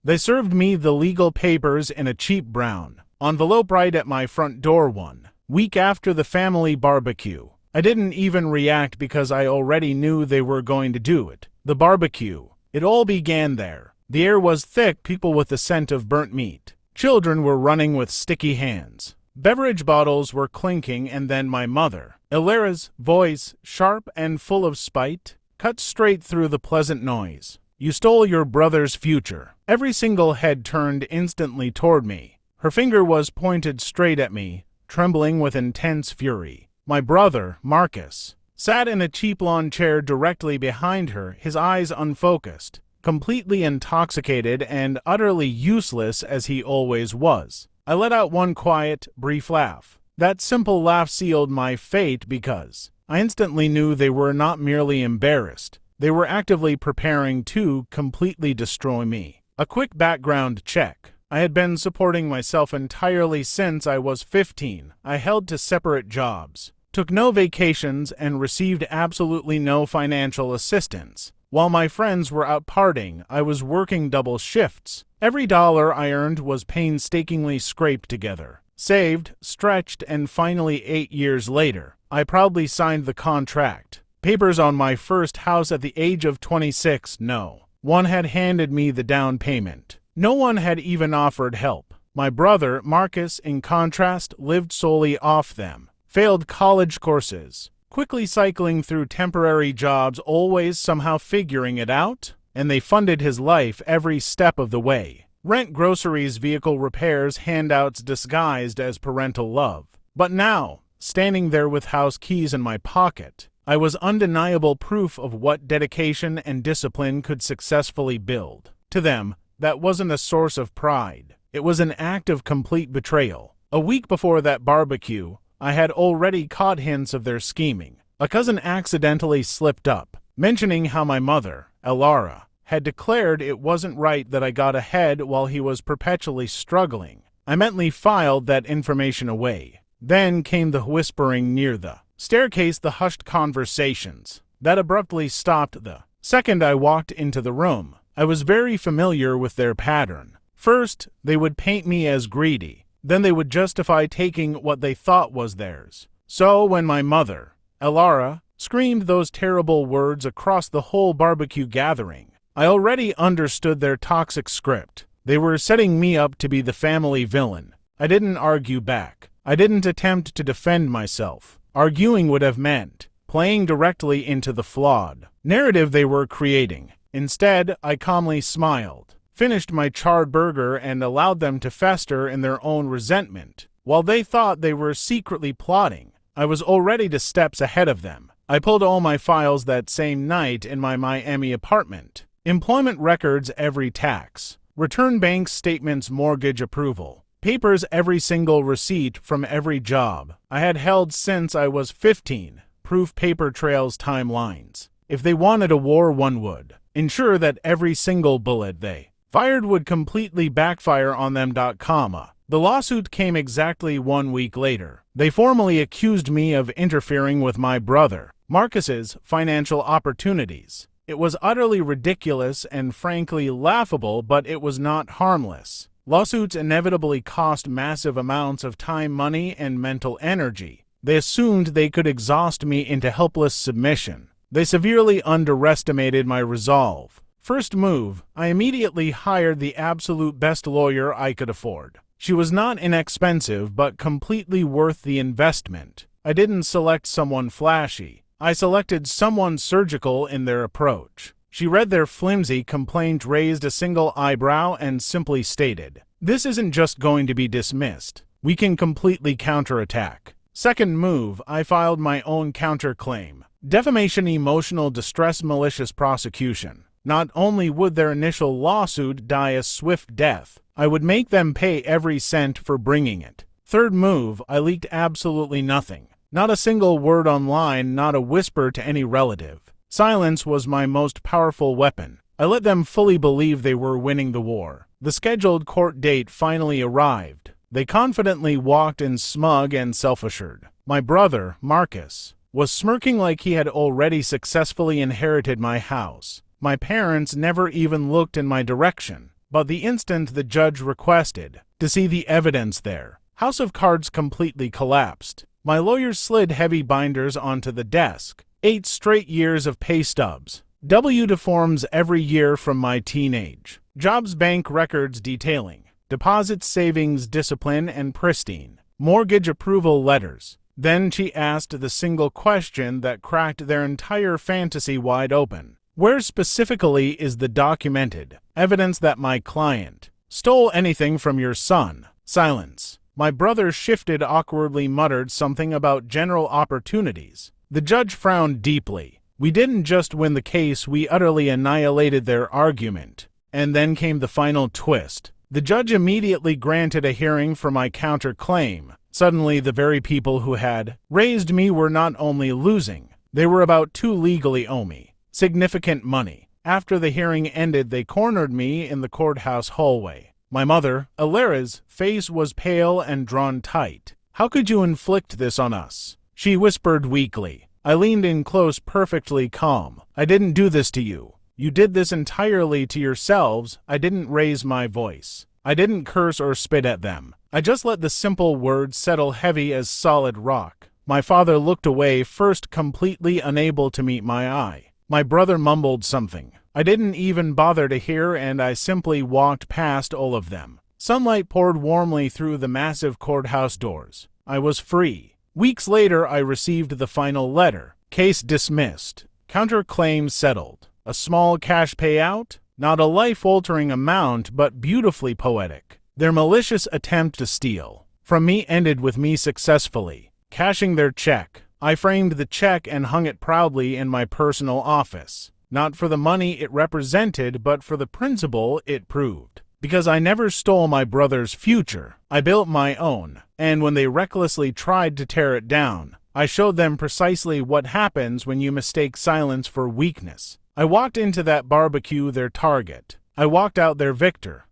They served me the legal papers in a cheap brown envelope right at my front door 1 week after the family barbecue. I didn't even react because I already knew they were going to do it. The barbecue. It all began there. The air was thick, people with the scent of burnt meat. Children were running with sticky hands. Beverage bottles were clinking, and then my mother, Ilara's voice, sharp and full of spite, cut straight through the pleasant noise. "You stole your brother's future." Every single head turned instantly toward me. Her finger was pointed straight at me, trembling with intense fury. My brother, Marcus, sat in a cheap lawn chair directly behind her, his eyes unfocused, completely intoxicated and utterly useless as he always was. I let out one quiet, brief laugh. That simple laugh sealed my fate because I instantly knew they were not merely embarrassed. They were actively preparing to completely destroy me. A quick background check. I had been supporting myself entirely since I was 15. I held to separate jobs, took no vacations, and received absolutely no financial assistance. While my friends were out partying, I was working double shifts. Every dollar I earned was painstakingly scraped together, saved, stretched, and finally 8 years later, I proudly signed the contract. Papers on my first house at the age of 26. No one had handed me the down payment. No one had even offered help. My brother, Marcus, in contrast, lived solely off them. Failed college courses, quickly cycling through temporary jobs, always somehow figuring it out, and they funded his life every step of the way. Rent, groceries, vehicle repairs, handouts disguised as parental love. But now, standing there with house keys in my pocket, I was undeniable proof of what dedication and discipline could successfully build. To them, that wasn't a source of pride. It was an act of complete betrayal. A week before that barbecue, I had already caught hints of their scheming. A cousin accidentally slipped up, mentioning how my mother, Ilara, had declared it wasn't right that I got ahead while he was perpetually struggling. I mentally filed that information away. Then came the whispering near the staircase, the hushed conversations that abruptly stopped the second I walked into the room. I was very familiar with their pattern. First, they would paint me as greedy. Then they would justify taking what they thought was theirs. So when my mother, Ilara, screamed those terrible words across the whole barbecue gathering, I already understood their toxic script. They were setting me up to be the family villain. I didn't argue back. I didn't attempt to defend myself. Arguing would have meant playing directly into the flawed narrative they were creating. Instead, I calmly smiled, finished my charred burger, and allowed them to fester in their own resentment. While they thought they were secretly plotting, I was already 2 steps ahead of them. I pulled all my files that same night in my Miami apartment. Employment records, every tax return, bank statements, mortgage approval, papers, every single receipt from every job I had held since I was 15. Proof, paper trails, timelines. If they wanted a war, one would ensure that every single bullet they fired would completely backfire on them. The lawsuit came exactly 1 week later. They formally accused me of interfering with my brother Marcus's financial opportunities. It was utterly ridiculous and frankly laughable, but it was not harmless. Lawsuits inevitably cost massive amounts of time, money, and mental energy. They assumed they could exhaust me into helpless submission. They severely underestimated my resolve. First move, I immediately hired the absolute best lawyer I could afford. She was not inexpensive, but completely worth the investment. I didn't select someone flashy. I selected someone surgical in their approach. She read their flimsy complaint, raised a single eyebrow, and simply stated, "This isn't just going to be dismissed. We can completely counterattack." Second move, I filed my own counterclaim. Defamation, emotional distress, malicious prosecution. Not only would their initial lawsuit die a swift death, I would make them pay every cent for bringing it. Third move, I leaked absolutely nothing. Not a single word online, not a whisper to any relative. Silence was my most powerful weapon. I let them fully believe they were winning the war. The scheduled court date finally arrived. They confidently walked in, smug and self-assured. My brother, Marcus, was smirking like he had already successfully inherited my house. My parents never even looked in my direction. but the instant the judge requested to see the evidence there, House of Cards completely collapsed. My lawyer slid heavy binders onto the desk. 8 straight years of pay stubs. W-2 forms every year from my teenage. Jobs bank records detailing. Deposits, savings, discipline, and pristine. Mortgage approval letters. Then she asked the single question that cracked their entire fantasy wide open. Where specifically is the documented evidence that my client stole anything from your son? Silence. My brother shifted, awkwardly muttered something about general opportunities. The judge frowned deeply. We didn't just win the case, we utterly annihilated their argument. And then came the final twist. The judge immediately granted a hearing for my counterclaim. Suddenly, the very people who had raised me were not only losing, they were about to legally owe me significant money. After the hearing ended, they cornered me in the courthouse hallway. My mother, Alara's, face was pale and drawn tight. How could you inflict this on us? She whispered weakly. I leaned in close, perfectly calm. I didn't do this to you. You did this entirely to yourselves. I didn't raise my voice. I didn't curse or spit at them. I just let the simple words settle heavy as solid rock. My father looked away, first completely unable to meet my eye. My brother mumbled something I didn't even bother to hear, and I simply walked past all of them. Sunlight poured warmly through the massive courthouse doors. I was free. Weeks later, I received the final letter. Case dismissed. Counterclaim settled. A small cash payout? Not a life-altering amount, but beautifully poetic. Their malicious attempt to steal from me ended with me successfully cashing their check. I framed the check and hung it proudly in my personal office. Not for the money it represented, but for the principle it proved. Because I never stole my brother's future, I built my own, and when they recklessly tried to tear it down, I showed them precisely what happens when you mistake silence for weakness. I walked into that barbecue their target. I walked out their victor.